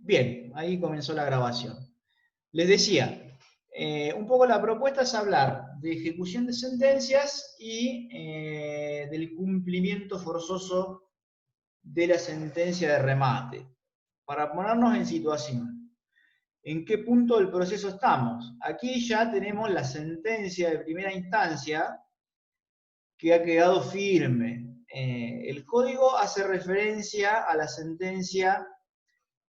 Bien, ahí comenzó la grabación. Les decía, un poco la propuesta es hablar de ejecución de sentencias y del cumplimiento forzoso de la sentencia de remate. Para ponernos en situación, ¿en qué punto del proceso estamos? Aquí ya tenemos la sentencia de primera instancia que ha quedado firme. El código hace referencia a la sentencia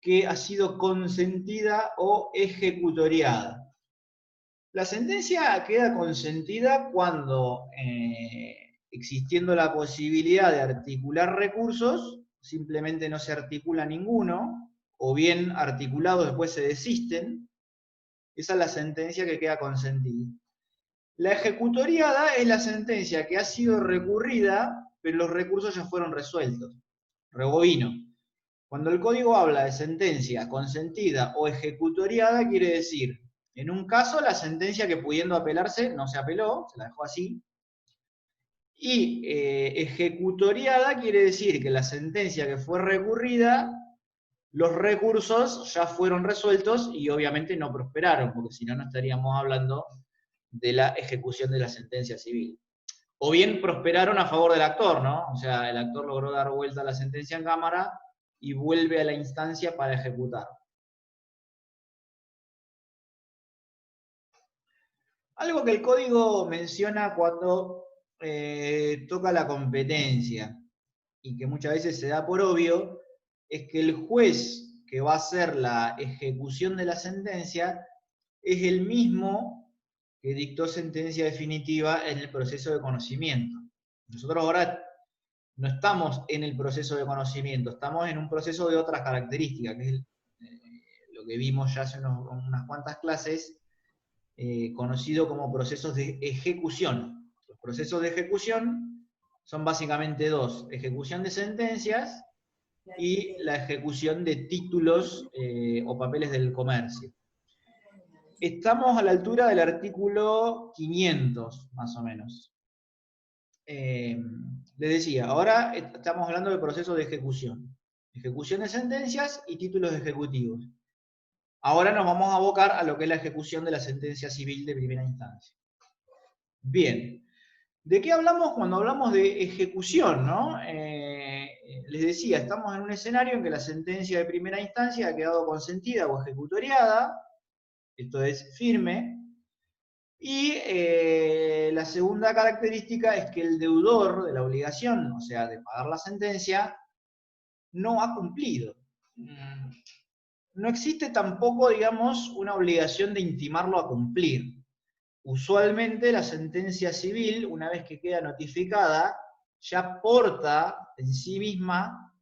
que ha sido consentida o ejecutoriada. La sentencia queda consentida cuando, existiendo la posibilidad de articular recursos, simplemente no se articula ninguno, o bien articulados después se desisten. Esa es la sentencia que queda consentida. La ejecutoriada es la sentencia que ha sido recurrida, pero los recursos ya fueron resueltos. Rebobino. Cuando el código habla de sentencia consentida o ejecutoriada, quiere decir, en un caso, la sentencia que pudiendo apelarse no se apeló, se la dejó así. Y ejecutoriada quiere decir que la sentencia que fue recurrida, los recursos ya fueron resueltos y obviamente no prosperaron, porque si no, no estaríamos hablando de la ejecución de la sentencia civil. O bien prosperaron a favor del actor, ¿no? O sea, el actor logró dar vuelta a la sentencia en cámara y vuelve a la instancia para ejecutar. Algo que el código menciona cuando toca la competencia y que muchas veces se da por obvio, es que el juez que va a hacer la ejecución de la sentencia es el mismo que dictó sentencia definitiva en el proceso de conocimiento. Nosotros ahora no estamos en el proceso de conocimiento, estamos en un proceso de otras características, que es lo que vimos ya hace unas cuantas clases, conocido como procesos de ejecución. Los procesos de ejecución son básicamente dos: ejecución de sentencias y la ejecución de títulos o papeles del comercio. Estamos a la altura del artículo 500, más o menos. Les decía, ahora estamos hablando de procesos de ejecución. Ejecución de sentencias y títulos ejecutivos. Ahora nos vamos a abocar a lo que es la ejecución de la sentencia civil de primera instancia. Bien, ¿de qué hablamos cuando hablamos de ejecución, no? Les decía, estamos en un escenario en que la sentencia de primera instancia ha quedado consentida o ejecutoriada, esto es firme, y la segunda característica es que el deudor de la obligación, o sea, de pagar la sentencia, no ha cumplido. No existe tampoco, digamos, una obligación de intimarlo a cumplir. Usualmente la sentencia civil, una vez que queda notificada, ya porta en sí misma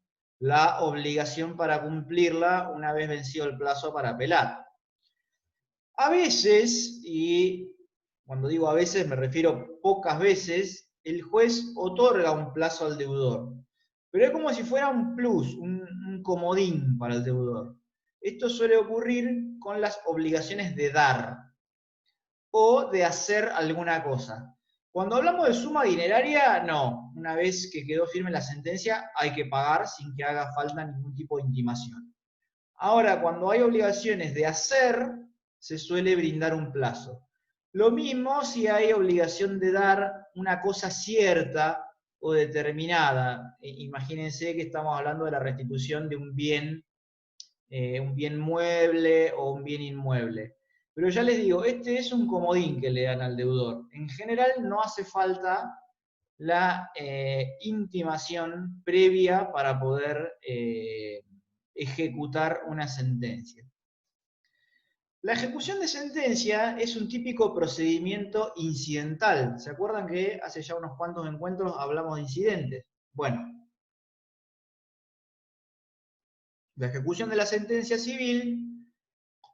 la obligación para cumplirla una vez vencido el plazo para apelar. A veces, y cuando digo a veces me refiero pocas veces, el juez otorga un plazo al deudor. Pero es como si fuera un plus, un comodín para el deudor. Esto suele ocurrir con las obligaciones de dar o de hacer alguna cosa. Cuando hablamos de suma dineraria, no. Una vez que quedó firme la sentencia, hay que pagar sin que haga falta ningún tipo de intimación. Ahora, cuando hay obligaciones de hacer, se suele brindar un plazo. Lo mismo si hay obligación de dar una cosa cierta o determinada. Imagínense que estamos hablando de la restitución de un bien mueble o un bien inmueble. Pero ya les digo, este es un comodín que le dan al deudor. En general no hace falta la intimación previa para poder ejecutar una sentencia. La ejecución de sentencia es un típico procedimiento incidental. ¿Se acuerdan que hace ya unos cuantos encuentros hablamos de incidentes? Bueno, la ejecución de la sentencia civil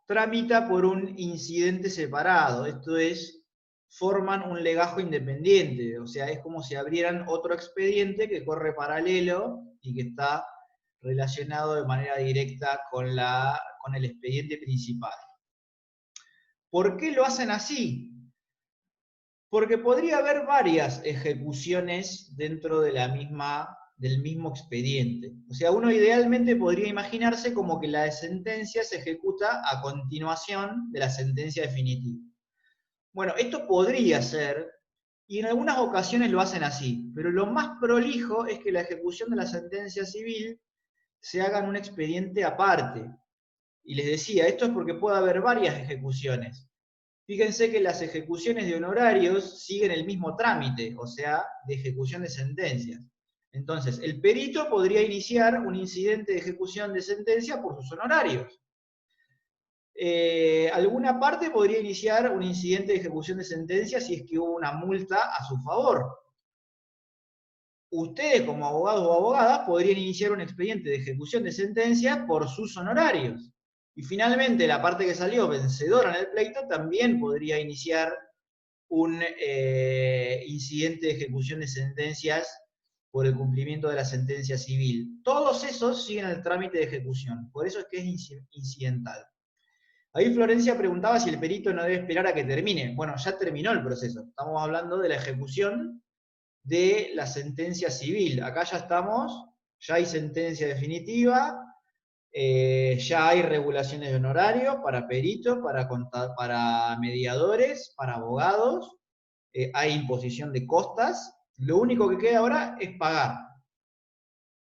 tramita por un incidente separado, esto es, forman un legajo independiente, o sea, es como si abrieran otro expediente que corre paralelo y que está relacionado de manera directa con el expediente principal. ¿Por qué lo hacen así? Porque podría haber varias ejecuciones dentro de la misma del mismo expediente. O sea, uno idealmente podría imaginarse como que la sentencia se ejecuta a continuación de la sentencia definitiva. Bueno, esto podría ser, y en algunas ocasiones lo hacen así, pero lo más prolijo es que la ejecución de la sentencia civil se haga en un expediente aparte. Y les decía, esto es porque puede haber varias ejecuciones. Fíjense que las ejecuciones de honorarios siguen el mismo trámite, o sea, de ejecución de sentencias. Entonces, el perito podría iniciar un incidente de ejecución de sentencia por sus honorarios. Alguna parte podría iniciar un incidente de ejecución de sentencia si es que hubo una multa a su favor. Ustedes como abogados o abogadas podrían iniciar un expediente de ejecución de sentencia por sus honorarios. Y finalmente la parte que salió vencedora en el pleito también podría iniciar un incidente de ejecución de sentencias por el cumplimiento de la sentencia civil. Todos esos siguen el trámite de ejecución, por eso es que es incidental. Ahí Florencia preguntaba si el perito no debe esperar a que termine. Bueno, ya terminó el proceso. Estamos hablando de la ejecución de la sentencia civil. Acá ya estamos, ya hay sentencia definitiva, ya hay regulaciones de honorario para peritos, para mediadores, para abogados, hay imposición de costas. Lo único que queda ahora es pagar.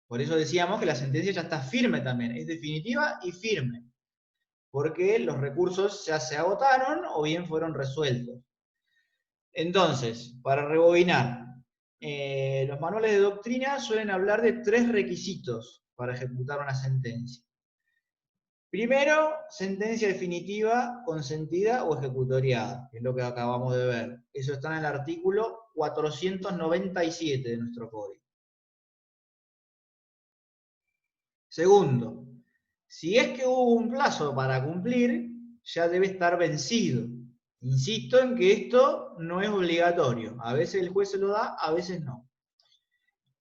Por eso decíamos que la sentencia ya está firme también, es definitiva y firme, porque los recursos ya se agotaron o bien fueron resueltos. Entonces, para rebobinar, los manuales de doctrina suelen hablar de 3 requisitos para ejecutar una sentencia. Primero, sentencia definitiva, consentida o ejecutoriada, que es lo que acabamos de ver. Eso está en el artículo 497 de nuestro código. Segundo, si es que hubo un plazo para cumplir, ya debe estar vencido. Insisto en que esto no es obligatorio. A veces el juez se lo da, a veces no.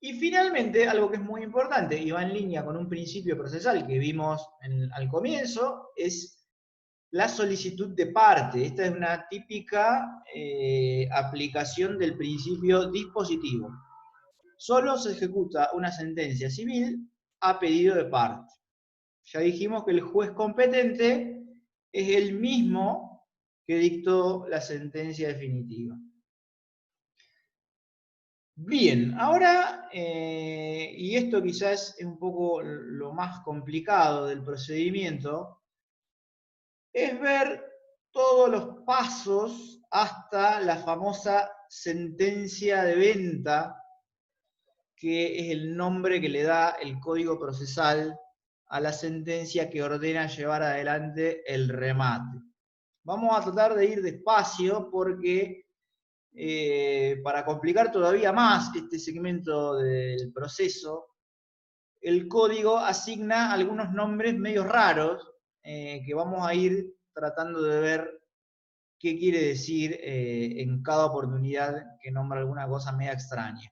Y finalmente, algo que es muy importante y va en línea con un principio procesal que vimos al comienzo, es la solicitud de parte. Esta es una típica aplicación del principio dispositivo. Solo se ejecuta una sentencia civil a pedido de parte. Ya dijimos que el juez competente es el mismo que dictó la sentencia definitiva. Bien, ahora, y esto quizás es un poco lo más complicado del procedimiento, es ver todos los pasos hasta la famosa sentencia de venta, que es el nombre que le da el Código Procesal a la sentencia que ordena llevar adelante el remate. Vamos a tratar de ir despacio porque para complicar todavía más este segmento del proceso, el código asigna algunos nombres medio raros que vamos a ir tratando de ver qué quiere decir en cada oportunidad que nombra alguna cosa media extraña.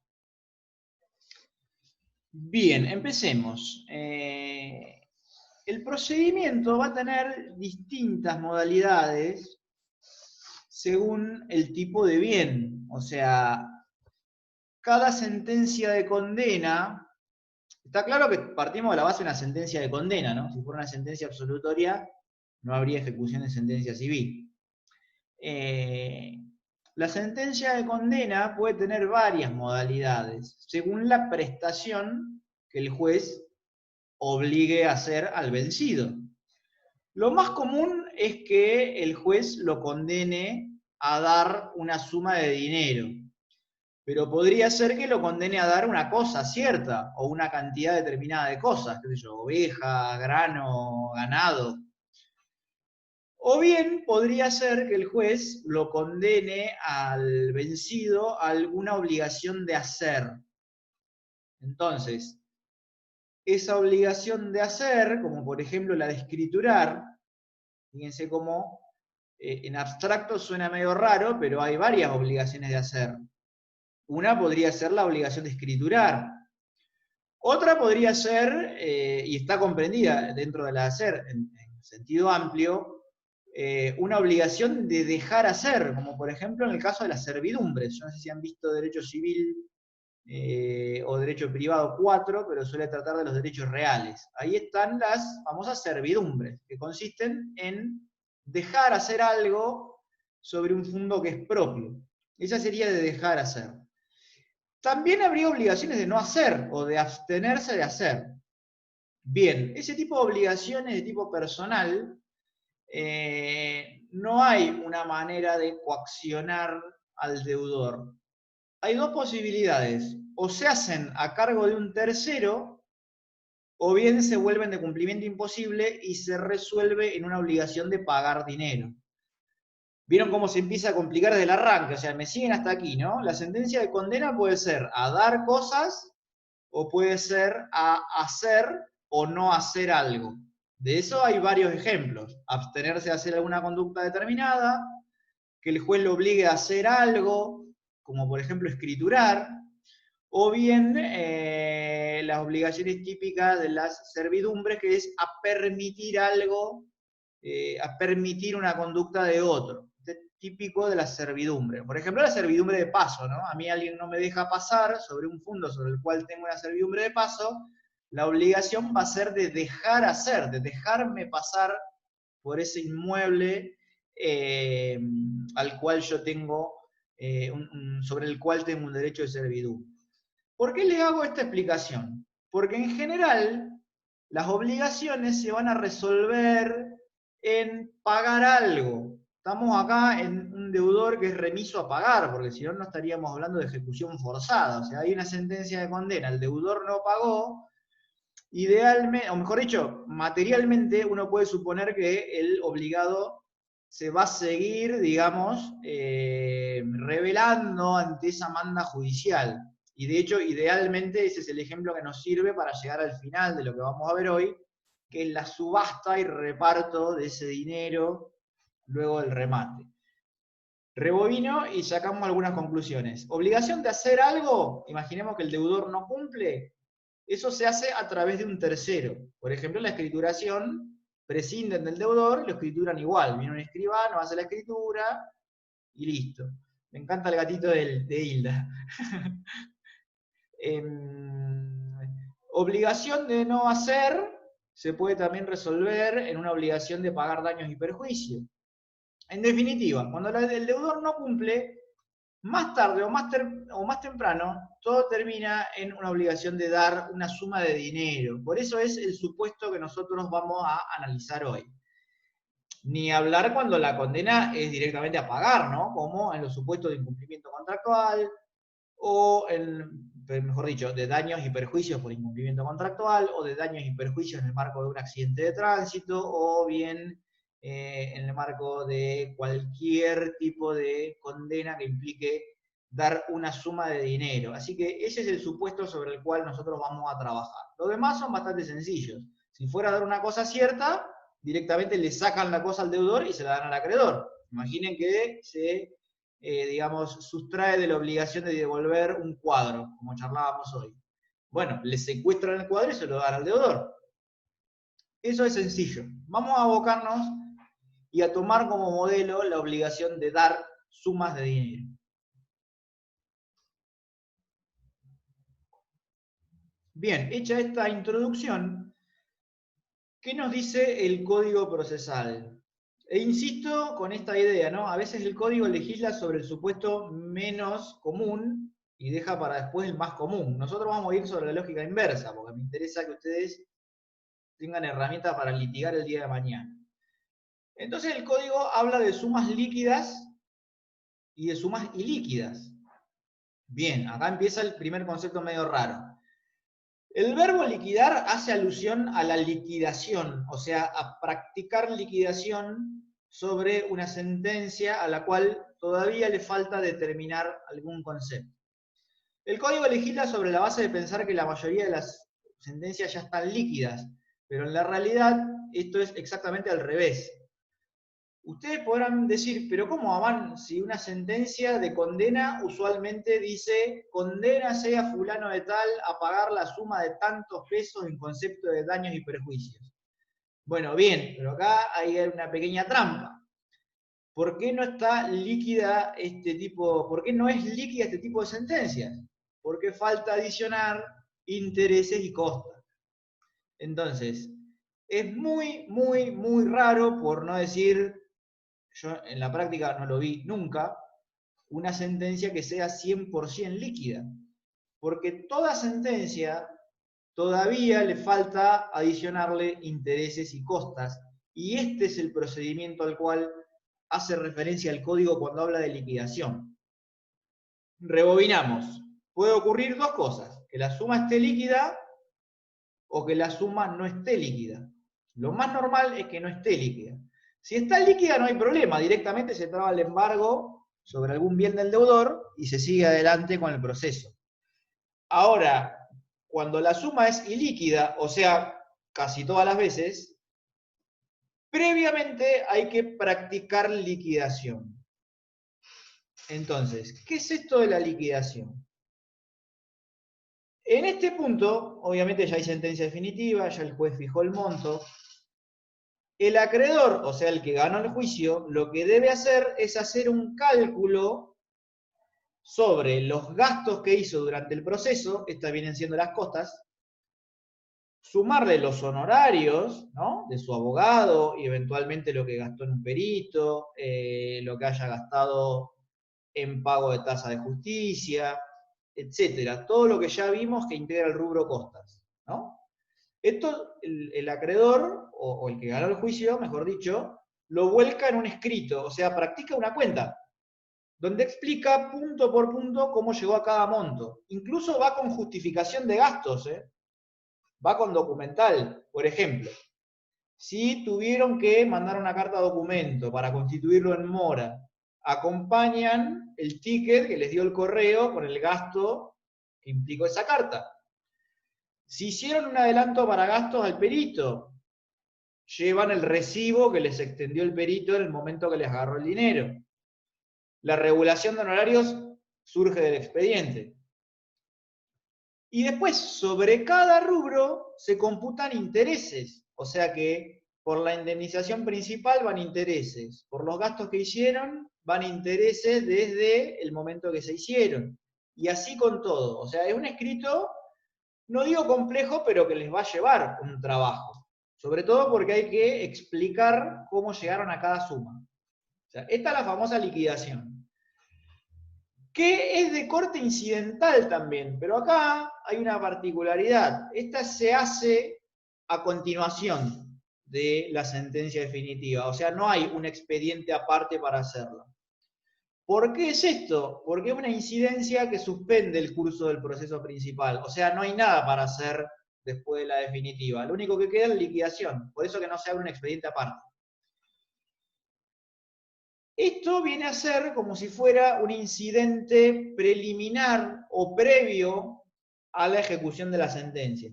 Bien, empecemos. El procedimiento va a tener distintas modalidades según el tipo de bien. O sea, cada sentencia de condena, está claro que partimos de la base de una sentencia de condena, ¿no? Si fuera una sentencia absolutoria, no habría ejecución de sentencia civil. La sentencia de condena puede tener varias modalidades, según la prestación que el juez obligue a hacer al vencido. Lo más común es que el juez lo condene a dar una suma de dinero, pero podría ser que lo condene a dar una cosa cierta, o una cantidad determinada de cosas, qué sé yo, oveja, grano, ganado. O bien podría ser que el juez lo condene al vencido a alguna obligación de hacer. Entonces, esa obligación de hacer, como por ejemplo la de escriturar, fíjense cómo en abstracto suena medio raro, pero hay varias obligaciones de hacer. Una podría ser la obligación de escriturar. Otra podría ser, y está comprendida dentro de la de hacer en sentido amplio, una obligación de dejar hacer, como por ejemplo en el caso de las servidumbres. Yo no sé si han visto derecho civil o derecho privado 4, pero suele tratar de los derechos reales. Ahí están las famosas servidumbres, que consisten en dejar hacer algo sobre un fondo que es propio. Esa sería de dejar hacer. También habría obligaciones de no hacer o de abstenerse de hacer. Bien, ese tipo de obligaciones de tipo personal, no hay una manera de coaccionar al deudor. Hay dos posibilidades: o se hacen a cargo de un tercero, o bien se vuelven de cumplimiento imposible y se resuelve en una obligación de pagar dinero. ¿Vieron cómo se empieza a complicar desde el arranque? O sea, me siguen hasta aquí, ¿no? La sentencia de condena puede ser a dar cosas, o puede ser a hacer o no hacer algo. De eso hay varios ejemplos: abstenerse de hacer alguna conducta determinada, que el juez lo obligue a hacer algo, como por ejemplo escriturar, o bien las obligaciones típicas de las servidumbres, que es a permitir algo, a permitir una conducta de otro. Este es típico de la servidumbre. Por ejemplo, la servidumbre de paso, ¿no? A mí alguien no me deja pasar sobre un fondo sobre el cual tengo una servidumbre de paso, la obligación va a ser de dejar hacer, de dejarme pasar por ese inmueble al cual yo tengo, sobre el cual tengo un derecho de servidumbre. ¿Por qué les hago esta explicación? Porque en general las obligaciones se van a resolver en pagar algo. Estamos acá en un deudor que es remiso a pagar, porque si no, no estaríamos hablando de ejecución forzada. O sea, hay una sentencia de condena, el deudor no pagó. Idealmente, o mejor dicho, materialmente uno puede suponer que el obligado se va a seguir, digamos, revelando ante esa manda judicial. Y de hecho, idealmente ese es el ejemplo que nos sirve para llegar al final de lo que vamos a ver hoy, que es la subasta y reparto de ese dinero luego del remate. Rebobino y sacamos algunas conclusiones. Obligación de hacer algo, imaginemos que el deudor no cumple. Eso se hace a través de un tercero. Por ejemplo, la escrituración, prescinden del deudor y lo escrituran igual. Viene un escribano, hace la escritura y listo. Me encanta el gatito de Hilda. Obligación de no hacer se puede también resolver en una obligación de pagar daños y perjuicios. En definitiva, cuando el deudor no cumple, más tarde o más temprano, todo termina en una obligación de dar una suma de dinero. Por eso es el supuesto que nosotros vamos a analizar hoy. Ni hablar cuando la condena es directamente a pagar, ¿no? Como en los supuestos de incumplimiento contractual, o mejor dicho, de daños y perjuicios por incumplimiento contractual, o de daños y perjuicios en el marco de un accidente de tránsito, o bien en el marco de cualquier tipo de condena que implique dar una suma de dinero. Así que ese es el supuesto sobre el cual nosotros vamos a trabajar. Los demás son bastante sencillos. Si fuera a dar una cosa cierta, directamente le sacan la cosa al deudor y se la dan al acreedor. Imaginen que se, digamos, sustrae de la obligación de devolver un cuadro, como charlábamos hoy. Bueno, le secuestran el cuadro y se lo dan al deudor. Eso es sencillo. Vamos a abocarnos y a tomar como modelo la obligación de dar sumas de dinero. Bien, hecha esta introducción, ¿qué nos dice el Código Procesal? E insisto con esta idea, ¿no? A veces el código legisla sobre el supuesto menos común y deja para después el más común. Nosotros vamos a ir sobre la lógica inversa, porque me interesa que ustedes tengan herramientas para litigar el día de mañana. Entonces el código habla de sumas líquidas y de sumas ilíquidas. Bien, acá empieza el primer concepto medio raro. El verbo liquidar hace alusión a la liquidación, o sea, a practicar liquidación sobre una sentencia a la cual todavía le falta determinar algún concepto. El código legisla sobre la base de pensar que la mayoría de las sentencias ya están líquidas, pero en la realidad esto es exactamente al revés. Ustedes podrán decir, pero ¿cómo, Amán? Si una sentencia de condena usualmente dice, condénase a fulano de tal a pagar la suma de tantos pesos en concepto de daños y perjuicios. Bueno, bien, pero acá hay una pequeña trampa. ¿Por qué no está líquida por qué no es líquida este tipo de sentencias? porque falta adicionar intereses y costas. Entonces, es muy, muy, muy raro, por no decir, yo en la práctica no lo vi nunca, una sentencia que sea 100% líquida. Porque toda sentencia todavía le falta adicionarle intereses y costas. Y este es el procedimiento al cual hace referencia el código cuando habla de liquidación. Rebobinamos. Puede ocurrir dos cosas: que la suma esté líquida o que la suma no esté líquida. Lo más normal es que no esté líquida. Si está líquida no hay problema, directamente se traba el embargo sobre algún bien del deudor y se sigue adelante con el proceso. Ahora, cuando la suma es ilíquida, o sea, casi todas las veces, previamente hay que practicar liquidación. Entonces, ¿qué es esto de la liquidación? En este punto, obviamente ya hay sentencia definitiva, ya el juez fijó el monto. El acreedor, o sea, el que ganó el juicio, lo que debe hacer es hacer un cálculo sobre los gastos que hizo durante el proceso, estas vienen siendo las costas, sumarle los honorarios, ¿no?, de su abogado y eventualmente lo que gastó en un perito, lo que haya gastado en pago de tasa de justicia, etcétera. Todo lo que ya vimos que integra el rubro costas, ¿no? Esto el acreedor, o el que ganó el juicio, mejor dicho, lo vuelca en un escrito, o sea, practica una cuenta, donde explica punto por punto cómo llegó a cada monto. Incluso va con justificación de gastos, va con documental. Por ejemplo, si tuvieron que mandar una carta documento para constituirlo en mora, acompañan el ticket que les dio el correo con el gasto que implicó esa carta. Si hicieron un adelanto para gastos al perito, llevan el recibo que les extendió el perito en el momento que les agarró el dinero. La regulación de honorarios surge del expediente. Y después, sobre cada rubro, se computan intereses. O sea que por la indemnización principal van intereses. Por los gastos que hicieron, van intereses desde el momento que se hicieron. Y así con todo. O sea, es un escrito, no digo complejo, pero que les va a llevar un trabajo. Sobre todo porque hay que explicar cómo llegaron a cada suma. O sea, esta es la famosa liquidación, que es de corte incidental también, pero acá hay una particularidad. Esta se hace a continuación de la sentencia definitiva, o sea, no hay un expediente aparte para hacerlo. ¿Por qué es esto? Porque es una incidencia que suspende el curso del proceso principal, o sea, no hay nada para hacer después de la definitiva. Lo único que queda es liquidación, por eso que no se abre un expediente aparte. Esto viene a ser como si fuera un incidente preliminar o previo a la ejecución de la sentencia.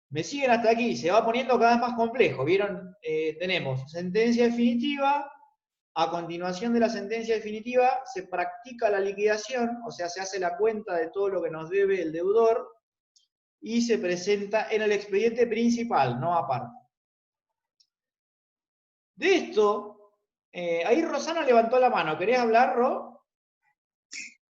¿Me siguen hasta aquí? Se va poniendo cada vez más complejo. ¿Vieron? Tenemos sentencia definitiva. A continuación de la sentencia definitiva se practica la liquidación, o sea, se hace la cuenta de todo lo que nos debe el deudor y se presenta en el expediente principal, no aparte. De esto, ahí Rosana levantó la mano. ¿Querés hablar, Ro?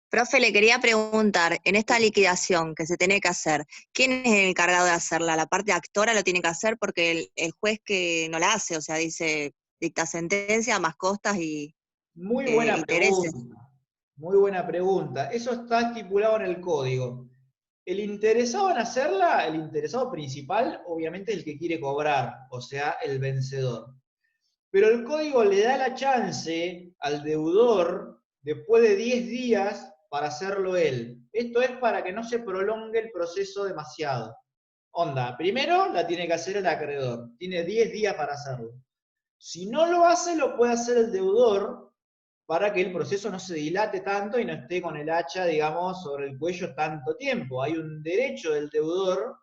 Profe, le quería preguntar, en esta liquidación que se tiene que hacer, ¿quién es el encargado de hacerla? ¿La parte actora lo tiene que hacer? Porque el juez que no la hace, o sea, dice, dicta sentencia, más costas y Muy buena intereses. pregunta. Muy buena pregunta. Eso está estipulado en el código. El interesado en hacerla, el interesado principal, obviamente es el que quiere cobrar, o sea, el vencedor. Pero el código le da la chance al deudor, después de 10 días, para hacerlo él. Esto es para que no se prolongue el proceso demasiado. Onda, primero la tiene que hacer el acreedor. Tiene 10 días para hacerlo. Si no lo hace, lo puede hacer el deudor para que el proceso no se dilate tanto y no esté con el hacha, digamos, sobre el cuello tanto tiempo. Hay un derecho del deudor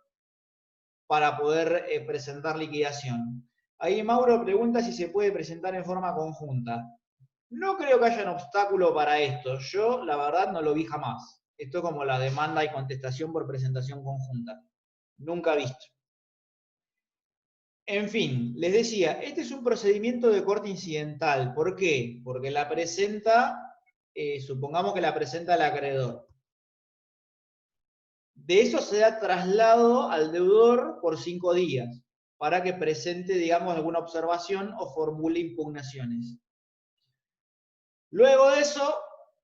para poder presentar liquidación. Ahí Mauro pregunta si se puede presentar en forma conjunta. No creo que haya un obstáculo para esto. Yo, la verdad, no lo vi jamás. Esto es como la demanda y contestación por presentación conjunta. Nunca visto. En fin, les decía, este es un procedimiento de corte incidental. ¿Por qué? Porque la presenta, supongamos que la presenta el acreedor. De eso se da traslado al deudor por 5 días, para que presente, digamos, alguna observación o formule impugnaciones. Luego de eso,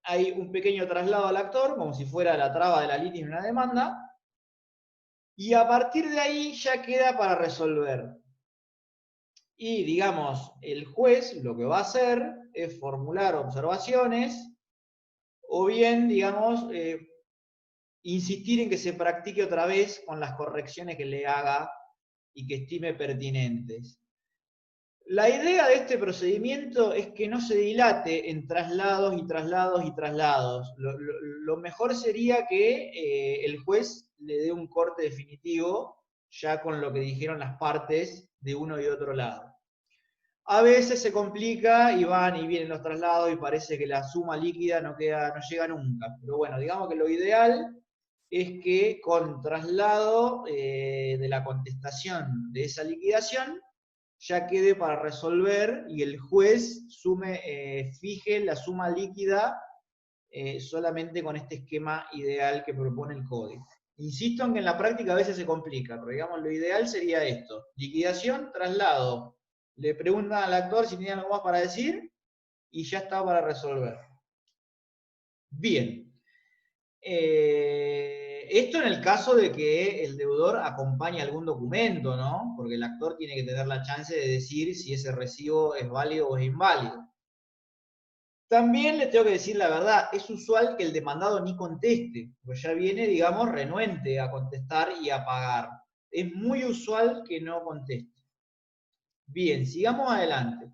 hay un pequeño traslado al actor, como si fuera la traba de la litis en una demanda, y a partir de ahí ya queda para resolver. Y, digamos, el juez lo que va a hacer es formular observaciones, o bien, digamos, insistir en que se practique otra vez con las correcciones que le haga y que estime pertinentes. La idea de este procedimiento es que no se dilate en traslados y traslados y traslados. Lo mejor sería que el juez le dé un corte definitivo ya con lo que dijeron las partes de uno y otro lado. A veces se complica y van y vienen los traslados y parece que la suma líquida no llega nunca. Pero bueno, digamos que lo ideal es que con traslado de la contestación de esa liquidación ya quede para resolver y el juez fije la suma líquida solamente con este esquema ideal que propone el código. Insisto en que en la práctica a veces se complica, pero digamos lo ideal sería esto: liquidación, traslado. Le preguntan al actor si tiene algo más para decir y ya está para resolver. Bien. Esto en el caso de que el deudor acompañe algún documento, ¿no? Porque el actor tiene que tener la chance de decir si ese recibo es válido o es inválido. También le tengo que decir la verdad, es usual que el demandado ni conteste, pues ya viene, digamos, renuente a contestar y a pagar. Es muy usual que no conteste. Bien, sigamos adelante.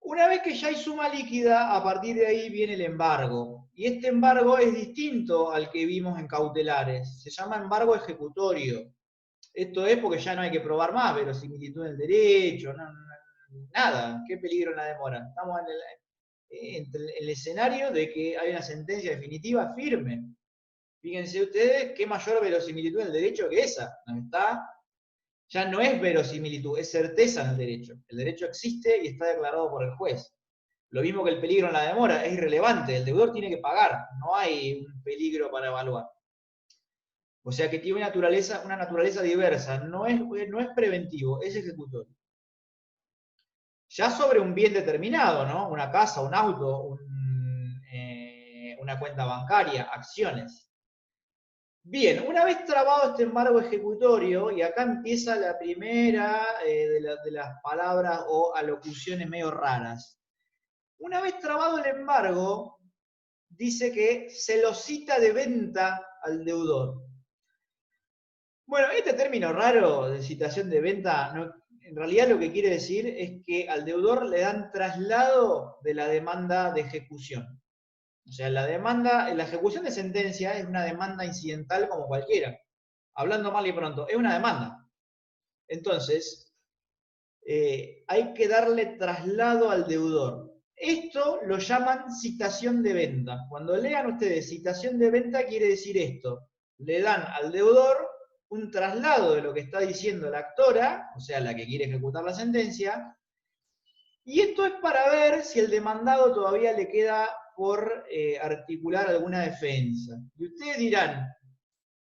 Una vez que ya hay suma líquida, a partir de ahí viene el embargo. Y este embargo es distinto al que vimos en cautelares. Se llama embargo ejecutorio. Esto es porque ya no hay que probar más verosimilitud en el derecho, nada. ¿Qué peligro en la demora? Estamos en el escenario de que hay una sentencia definitiva firme. Fíjense ustedes qué mayor verosimilitud en el derecho que esa. Ya no es verosimilitud, es certeza en el derecho. El derecho existe y está declarado por el juez. Lo mismo que el peligro en la demora, es irrelevante. El deudor tiene que pagar, no hay un peligro para evaluar. O sea que tiene una naturaleza diversa, no es preventivo, es ejecutorio. Ya sobre un bien determinado, ¿no? Una casa, un auto, una cuenta bancaria, acciones. Bien, una vez trabado este embargo ejecutorio, y acá empieza la primera de las palabras o alocuciones medio raras. Una vez trabado el embargo, dice que se lo cita de venta al deudor. Bueno, este término raro de citación de venta, en realidad lo que quiere decir es que al deudor le dan traslado de la demanda de ejecución. O sea, la ejecución de sentencia es una demanda incidental como cualquiera. Hablando mal y pronto, es una demanda. Entonces, hay que darle traslado al deudor. Esto lo llaman citación de venta. Cuando lean ustedes citación de venta, quiere decir esto: le dan al deudor un traslado de lo que está diciendo la actora, o sea, la que quiere ejecutar la sentencia, y esto es para ver si el demandado todavía le queda por articular alguna defensa. Y ustedes dirán,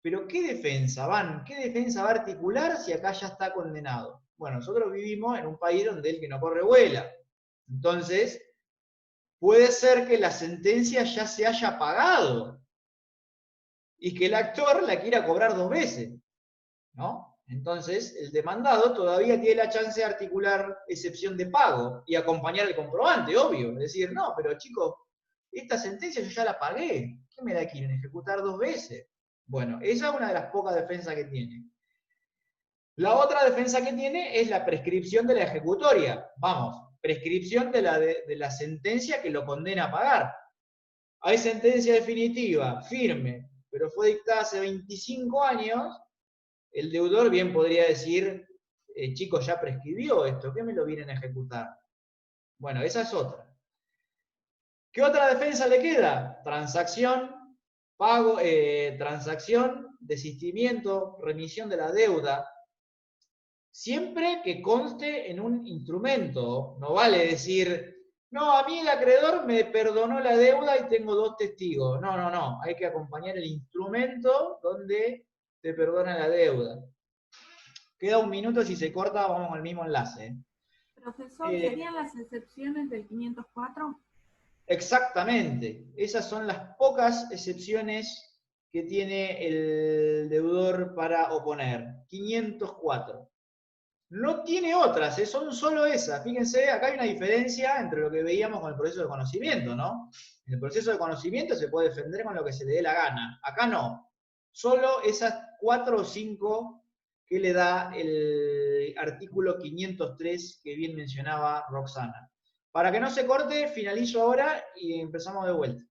¿pero qué defensa ¿Qué defensa va a articular si acá ya está condenado? Bueno, nosotros vivimos en un país donde el que no corre vuela. Entonces, puede ser que la sentencia ya se haya pagado y que el actor la quiera cobrar 2 veces, ¿no? Entonces, el demandado todavía tiene la chance de articular excepción de pago y acompañar el comprobante, obvio. Es decir, no, pero chicos, esta sentencia yo ya la pagué. ¿Qué me la quieren ejecutar 2 veces? Bueno, esa es una de las pocas defensas que tiene. La otra defensa que tiene es la prescripción de la ejecutoria. Vamos, prescripción de la sentencia que lo condena a pagar. Hay sentencia definitiva, firme, pero fue dictada hace 25 años, el deudor bien podría decir, chicos, ya prescribió esto, ¿qué me lo vienen a ejecutar? Bueno, esa es otra. ¿Qué otra defensa le queda? Transacción, pago, transacción, desistimiento, remisión de la deuda. Siempre que conste en un instrumento. No vale decir, No, a mí el acreedor me perdonó la deuda y tengo 2 testigos. No, no, no. Hay que acompañar el instrumento donde te perdona la deuda. Queda 1 minuto, si se corta vamos al mismo enlace. Profesor, ¿serían las excepciones del 504? Exactamente. Esas son las pocas excepciones que tiene el deudor para oponer. 504. No tiene otras, son solo esas. Fíjense, acá hay una diferencia entre lo que veíamos con el proceso de conocimiento, ¿no? En el proceso de conocimiento se puede defender con lo que se le dé la gana. Acá no. Solo esas 4 o 5 que le da el artículo 503 que bien mencionaba Roxana. Para que no se corte, finalizo ahora y empezamos de vuelta.